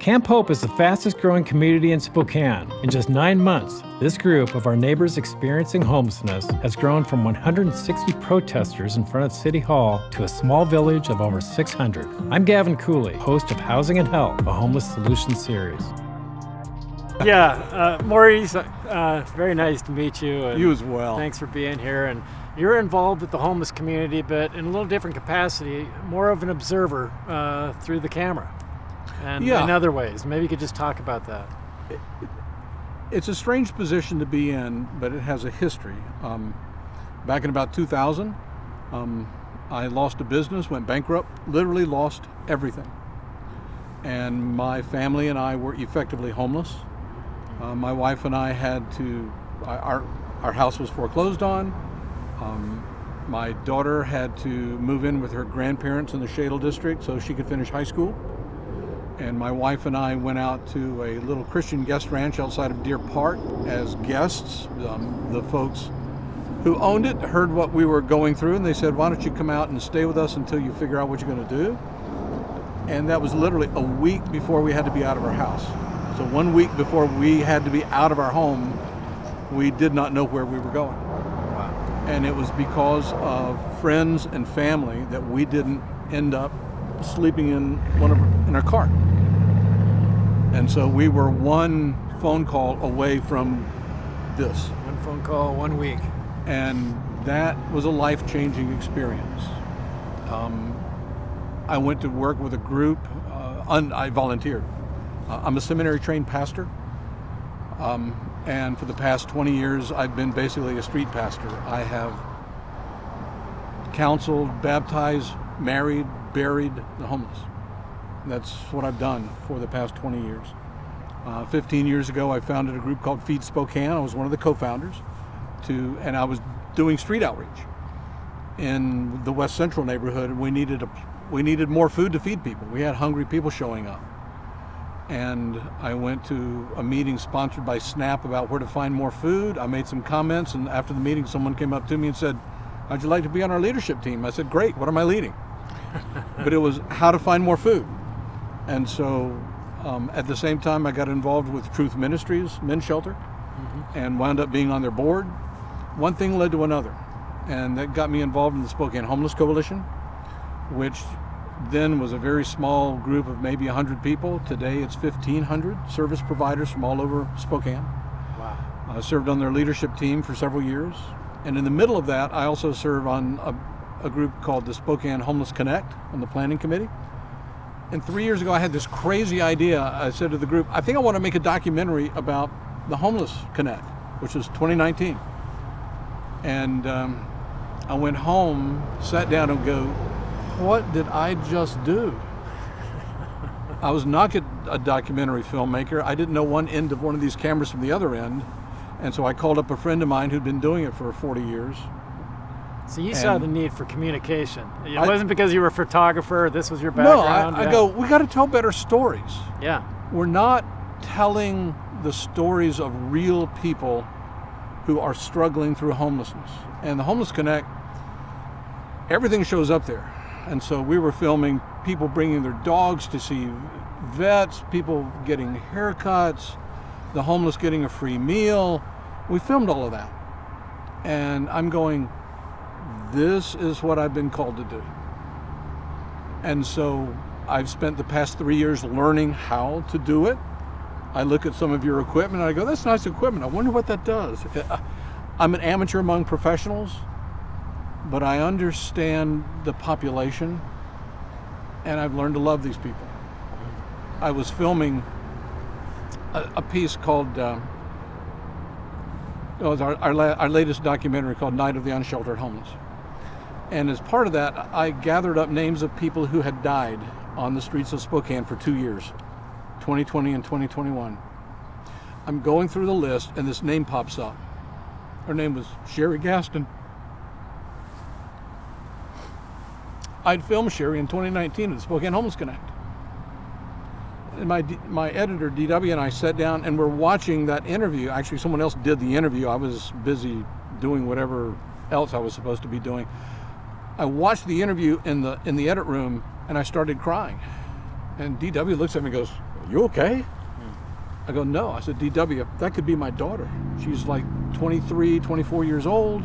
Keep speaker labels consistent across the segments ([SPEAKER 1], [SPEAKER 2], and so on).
[SPEAKER 1] Camp Hope is the fastest growing community in Spokane. In just 9 months, this group of our neighbors experiencing homelessness has grown from 160 protesters in front of City Hall to a small village of over 600. I'm Gavin Cooley, host of Housing and Help, a homeless solutions series.
[SPEAKER 2] Yeah, Maurice, very nice to meet you.
[SPEAKER 3] You as well.
[SPEAKER 2] Thanks for being here. And you're involved with the homeless community, but in a little different capacity, more of an observer through the camera and in other ways. Maybe you could just talk about that.
[SPEAKER 3] It's a strange position to be in, but it has a history. Back in about 2000, I lost a business, went bankrupt, literally lost everything. And my family and I were effectively homeless. My wife and I had to, our house was foreclosed on. My daughter had to move in with her grandparents in the Shadle district so she could finish high school. And my wife and I went out to a little Christian guest ranch outside of Deer Park as guests. The folks who owned it heard what we were going through, and they said, why don't you come out and stay with us until you figure out what you're going to do? And that was literally a week before we had to be out of our house. So 1 week before we had to be out of our home, we did not know where we were going. Wow. And it was because of friends and family that we didn't end up sleeping in our car. And so we were one phone call away from this.
[SPEAKER 2] One phone call, 1 week.
[SPEAKER 3] And that was a life-changing experience. I went to work with a group, I volunteered. I'm a seminary-trained pastor, and for the past 20 years, I've been basically a street pastor. I have counseled, baptized, married, buried the homeless. That's what I've done for the past 20 years. 15 years ago, I founded a group called Feed Spokane. I was one of the co-founders, and I was doing street outreach in the West Central neighborhood. We needed more food to feed people. We had hungry people showing up. And I went to a meeting sponsored by SNAP about where to find more food. I made some comments, and after the meeting, someone came up to me and said, how'd you like to be on our leadership team? I said, great, what am I leading? But it was how to find more food. And so at the same time, I got involved with Truth Ministries, Men's Shelter, and wound up being on their board. One thing led to another, and that got me involved in the Spokane Homeless Coalition, which then was a very small group of maybe 100 people. Today it's 1,500 service providers from all over Spokane.
[SPEAKER 2] Wow.
[SPEAKER 3] I served on their leadership team for several years. And in the middle of that, I also serve on a group called the Spokane Homeless Connect on the planning committee. And 3 years ago, I had this crazy idea. I said to the group, I think I want to make a documentary about the Homeless Connect, which was 2019. And I went home, sat down and go, what did I just do? I was not a documentary filmmaker. I didn't know one end of one of these cameras from the other end. And so I called up a friend of mine who'd been doing it for 40 years.
[SPEAKER 2] So you saw the need for communication. It wasn't because you were a photographer, this was your background.
[SPEAKER 3] No, I go, we got to tell better stories.
[SPEAKER 2] Yeah.
[SPEAKER 3] We're not telling the stories of real people who are struggling through homelessness. And the Homeless Connect, everything shows up there. And so we were filming people bringing their dogs to see vets, people getting haircuts, the homeless getting a free meal. We filmed all of that. And I'm going, this is what I've been called to do. And so I've spent the past 3 years learning how to do it. I look at some of your equipment and I go, that's nice equipment. I wonder what that does. I'm an amateur among professionals, but I understand the population, and I've learned to love these people. I was filming a piece called, our latest documentary called Night of the Unsheltered Homeless. And as part of that, I gathered up names of people who had died on the streets of Spokane for 2 years, 2020 and 2021. I'm going through the list, and this name pops up. Her name was Sherry Gaston. I'd filmed Sherry in 2019 at the Spokane Homeless Connect. And my editor, DW, and I sat down and we're watching that interview. Actually, someone else did the interview. I was busy doing whatever else I was supposed to be doing. I watched the interview in the edit room, and I started crying. And DW looks at me and goes, Are you okay? I go, no. I said, DW, that could be my daughter. She's like 23, 24 years old,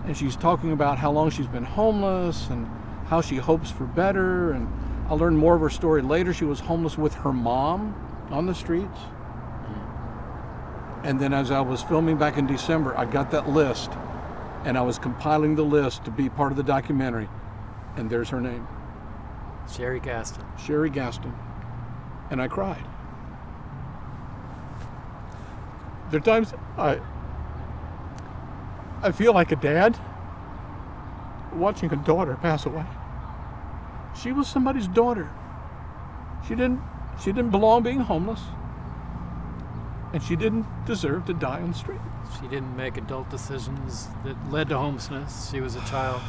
[SPEAKER 3] and she's talking about how long she's been homeless and how she hopes for better. And I learned more of her story later. She was homeless with her mom on the streets. And then as I was filming back in December, I got that list, and I was compiling the list to be part of the documentary, and there's her name.
[SPEAKER 2] Sherry Gaston.
[SPEAKER 3] Sherry Gaston. And I cried. There are times I feel like a dad watching a daughter pass away. She was somebody's daughter. She didn't belong being homeless, and she didn't deserve to die on the street.
[SPEAKER 2] She didn't make adult decisions that led to homelessness. She was a child.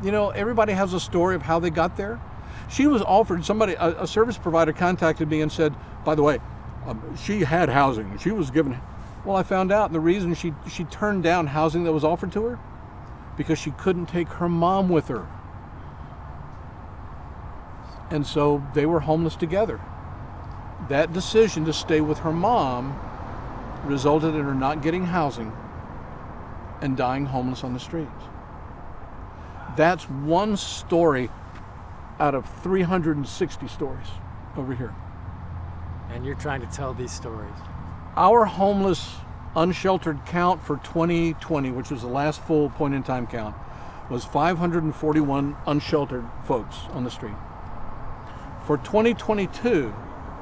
[SPEAKER 3] You know, everybody has a story of how they got there. She was offered, a service provider contacted me and said, by the way, she had housing. She was given, well, I found out the reason she turned down housing that was offered to her, because she couldn't take her mom with her. And so they were homeless together. That decision to stay with her mom resulted in her not getting housing and dying homeless on the streets. That's one story out of 360 stories over here.
[SPEAKER 2] And you're trying to tell these stories.
[SPEAKER 3] Our homeless unsheltered count for 2020, which was the last full point in time count, was 541 unsheltered folks on the street. For 2022,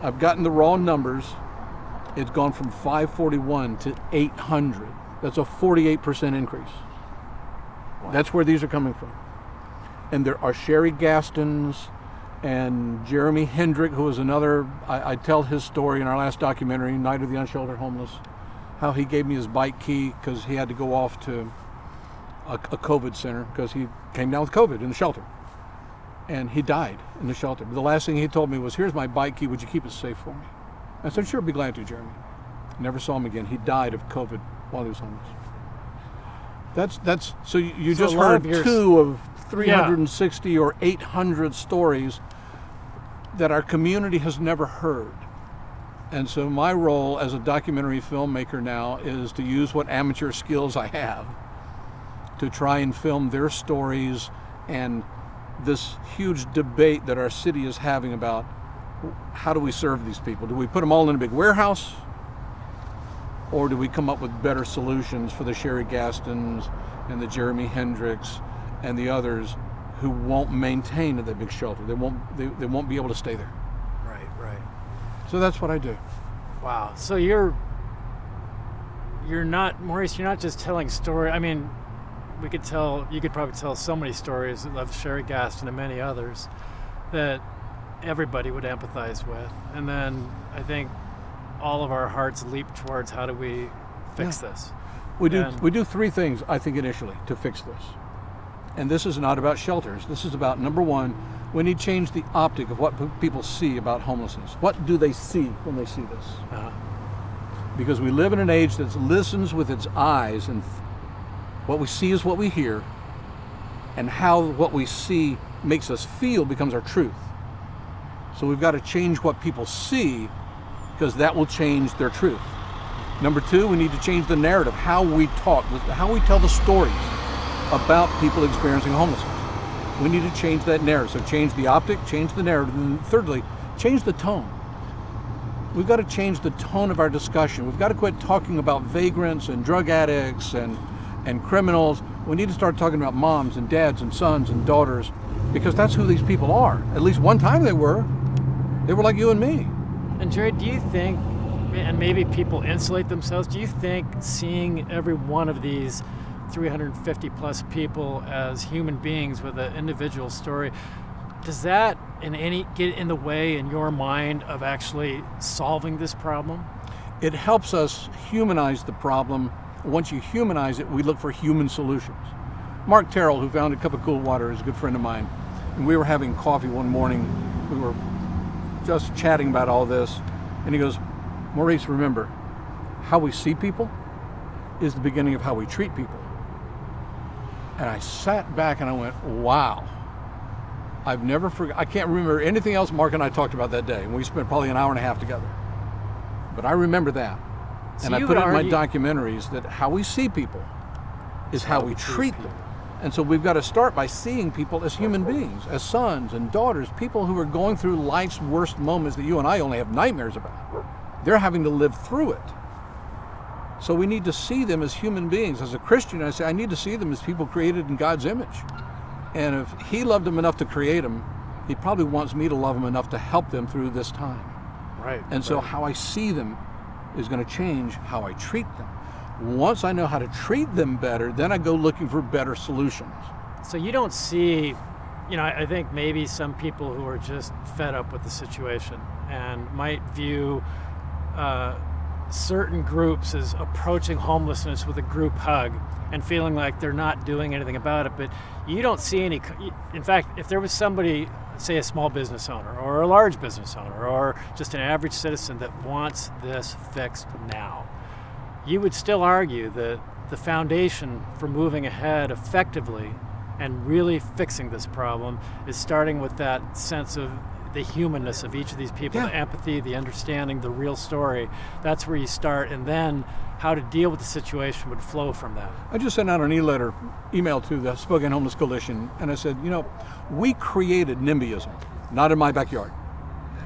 [SPEAKER 3] I've gotten the raw numbers. It's gone from 541 to 800. That's a 48% increase. Wow. That's where these are coming from. And there are Sherry Gastons and Jeremy Hendrick, who was another, I tell his story in our last documentary, Night of the Unsheltered Homeless, how he gave me his bike key because he had to go off to a COVID center because he came down with COVID in the shelter. And he died in the shelter. The last thing he told me was, here's my bike key, would you keep it safe for me? I said, sure, be glad to, Jeremy. Never saw him again. He died of COVID while he was homeless. So you just heard two of 360 or 800 stories that our community has never heard. And so my role as a documentary filmmaker now is to use what amateur skills I have to try and film their stories and this huge debate that our city is having about how do we serve these people? Do we put them all in a big warehouse? Or do we come up with better solutions for the Sherry Gastons and the Jeremy Hendricks and the others who won't maintain that big shelter? They won't be able to stay there.
[SPEAKER 2] Right.
[SPEAKER 3] So that's what I do.
[SPEAKER 2] Wow. So you're not, Maurice, you're not just telling story. I mean, you could probably tell so many stories of Sherry Gaston and many others that everybody would empathize with. And then I think all of our hearts leap towards how do we fix this.
[SPEAKER 3] We do three things, I think, initially to fix this. And this is not about shelters. This is about, number one, we need to change the optic of what people see about homelessness. What do they see when they see this? Because we live in an age that listens with its eyes, and what we see is what we hear, and how what we see makes us feel becomes our truth. So we've got to change what people see, because that will change their truth. Number two, we need to change the narrative, how we talk, how we tell the stories about people experiencing homelessness. We need to change that narrative. So change the optic, change the narrative, and thirdly, change the tone. We've got to change the tone of our discussion. We've got to quit talking about vagrants and drug addicts and criminals. We need to start talking about moms and dads and sons and daughters, because that's who these people are. At least one time they were. They were like you and me.
[SPEAKER 2] And Jerry, do you think, and maybe people insulate themselves, do you think seeing every one of these 350 plus people as human beings with an individual story, does that get in the way in your mind of actually solving this problem?
[SPEAKER 3] It helps us humanize the problem. Once you humanize it, we look for human solutions. Mark Terrell, who founded Cup of Cool Water, is a good friend of mine. And we were having coffee one morning. We were just chatting about all this. And he goes, Maurice, remember, how we see people is the beginning of how we treat people. And I sat back and I went, wow. I've never forgot. I can't remember anything else Mark and I talked about that day. And we spent probably an hour and a half together. But I remember that.
[SPEAKER 2] So
[SPEAKER 3] and I
[SPEAKER 2] you
[SPEAKER 3] put
[SPEAKER 2] would
[SPEAKER 3] it in my
[SPEAKER 2] argue-
[SPEAKER 3] documentaries that how we see people is how we treat them. And so we've got to start by seeing people as human beings, as sons and daughters, people who are going through life's worst moments that you and I only have nightmares about. They're having to live through it. So we need to see them as human beings. As a Christian, I say I need to see them as people created in God's image. And if He loved them enough to create them, He probably wants me to love them enough to help them through this time.
[SPEAKER 2] Right.
[SPEAKER 3] And so
[SPEAKER 2] right.
[SPEAKER 3] how I see them is going to change how I treat them. Once I know how to treat them better, then I go looking for better solutions.
[SPEAKER 2] So you don't see, I think maybe some people who are just fed up with the situation and might view certain groups as approaching homelessness with a group hug and feeling like they're not doing anything about it. But you don't see any, in fact, if there was somebody, say a small business owner or a large business owner or just an average citizen that wants this fixed now, you would still argue that the foundation for moving ahead effectively and really fixing this problem is starting with that sense of the humanness of each of these people,
[SPEAKER 3] Yeah.
[SPEAKER 2] the empathy, the understanding, the real story. That's where you start, and then how to deal with the situation would flow from that.
[SPEAKER 3] I just sent out an email to the Spokane Homeless Coalition, and I said, we created NIMBYism, not in my backyard.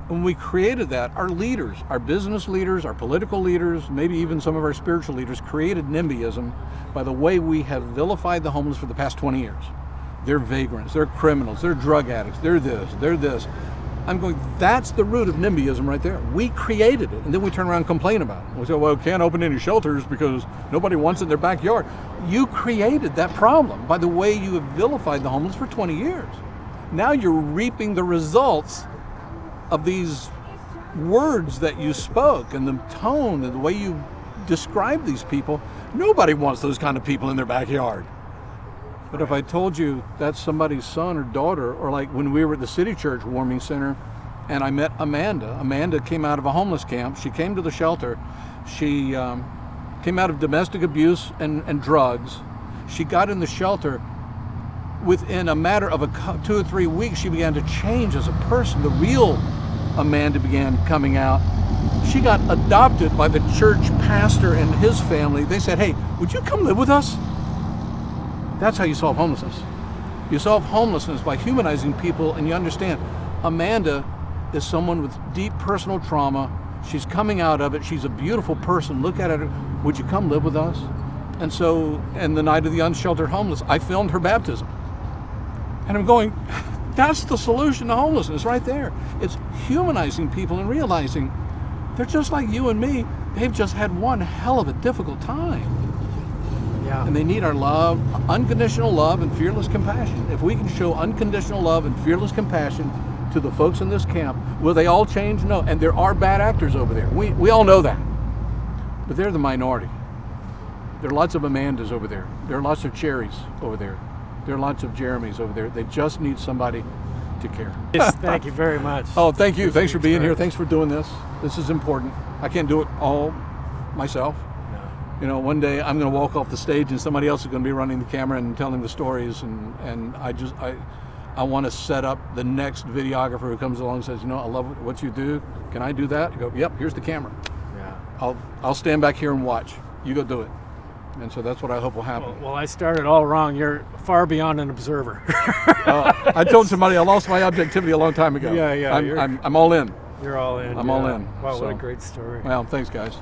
[SPEAKER 3] When we created that, our leaders, our business leaders, our political leaders, maybe even some of our spiritual leaders created NIMBYism by the way we have vilified the homeless for the past 20 years. They're vagrants, they're criminals, they're drug addicts, they're this, they're this. I'm going, that's the root of NIMBYism right there. We created it, and then we turn around and complain about it. We say, well, can't open any shelters because nobody wants it in their backyard. You created that problem by the way you have vilified the homeless for 20 years. Now you're reaping the results of these words that you spoke and the tone and the way you describe these people. Nobody wants those kind of people in their backyard. But if I told you that's somebody's son or daughter, or like when we were at the City Church Warming Center and I met Amanda. Amanda came out of a homeless camp. She came to the shelter. She came out of domestic abuse and drugs. She got in the shelter. Within a matter of 2 or 3 weeks, she began to change as a person. The real Amanda began coming out. She got adopted by the church pastor and his family. They said, hey, would you come live with us? That's how you solve homelessness. You solve homelessness by humanizing people, and you understand Amanda is someone with deep personal trauma. She's coming out of it. She's a beautiful person. Look at her. Would you come live with us? And so, and the night of the unsheltered homeless, I filmed her baptism. And I'm going, that's the solution to homelessness right there. It's humanizing people and realizing they're just like you and me. They've just had one hell of a difficult time.
[SPEAKER 2] Yeah.
[SPEAKER 3] And they need our love, unconditional love and fearless compassion. If we can show unconditional love and fearless compassion to the folks in this camp, will they all change? No. And there are bad actors over there. We all know that. But they're the minority. There are lots of Amandas over there. There are lots of Cherries over there. There are lots of Jeremys over there. They just need somebody to care.
[SPEAKER 2] Yes, thank you very much.
[SPEAKER 3] Oh, thank you. Thanks for being here.
[SPEAKER 2] Experience.
[SPEAKER 3] Thanks for doing this. This is important. I can't do it all myself. One day I'm going to walk off the stage and somebody else is going to be running the camera and telling the stories, and I want to set up the next videographer who comes along and says, I love what you do. Can I do that? I go, yep, here's the camera.
[SPEAKER 2] Yeah.
[SPEAKER 3] I'll stand back here and watch. You go do it. And so that's what I hope will happen.
[SPEAKER 2] Well, I started all wrong. You're far beyond an observer.
[SPEAKER 3] I told somebody I lost my objectivity a long time ago.
[SPEAKER 2] Yeah,
[SPEAKER 3] I'm all in.
[SPEAKER 2] You're all in.
[SPEAKER 3] I'm all in.
[SPEAKER 2] Wow, what a
[SPEAKER 3] So,
[SPEAKER 2] great story.
[SPEAKER 3] Well, thanks, guys.